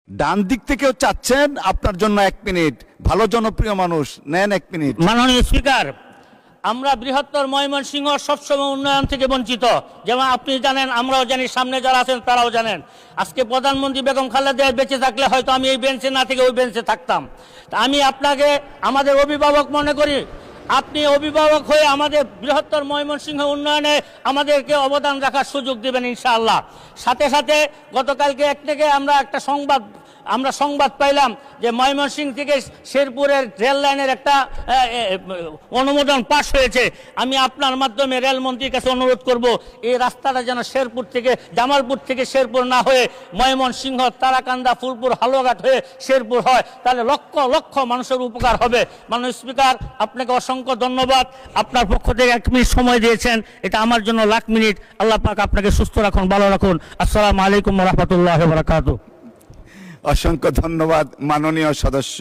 ডান দিক থেকেও চাচ্ছেন আপনার জন্য 1 মিনিট। ভালো জনপ্রিয় মানুষ, নেন 1 মিনিট। মাননীয় স্পিকার, আমরা বৃহত্তর ময়মনসিংহ সবসময় উন্নয়ন থেকে বঞ্চিত। যেমন আপনি জানেন, আমরাও জানি, সামনে যারা আছেন তারাও জানেন। আজকে প্রধানমন্ত্রী বেগম খালেদা জিয়া বেঁচে থাকলে হয়তো আমি এই বেঞ্চে না থেকে ওই বেঞ্চে থাকতাম। তা আমি আপনাকে আমাদের অভিভাবক মনে করি। আপনি অভিভাবক হয়ে আমাদের বৃহত্তর ময়মনসিংহ উন্নয়নে আমাদেরকে অবদান রাখার সুযোগ দেবেন ইনশাআল্লাহ। সাথে সাথে গতকালকে থেকে আমরা একটা সংবাদ পাইলাম যে ময়মনসিংহ থেকে শেরপুরের রেল লাইনের একটা অনুমোদন পাস হয়েছে। আমি আপনার মাধ্যমে রেলমন্ত্রীর কাছে অনুরোধ করব, এই রাস্তাটা যেন জামালপুর থেকে শেরপুর না হয়ে ময়মনসিংহ, তারাকান্দা, ফুলপুর, হালুয়াঘাট হয়ে শেরপুর হয়, তাহলে লক্ষ লক্ষ মানুষের উপকার হবে। মাননীয় স্পিকার, আপনাকে অসংখ্য ধন্যবাদ। আপনার পক্ষ থেকে 1 মিনিট সময় দিয়েছেন, এটা আমার জন্য লাখ মিনিট। আল্লাহ পাক আপনাকে সুস্থ রাখুন, ভালো রাখুন। আসসালামু আলাইকুম ওয়া রাহমাতুল্লাহি ওয়া বারাকাতুহু। অসংখ্য ধন্যবাদ মাননীয় সদস্য।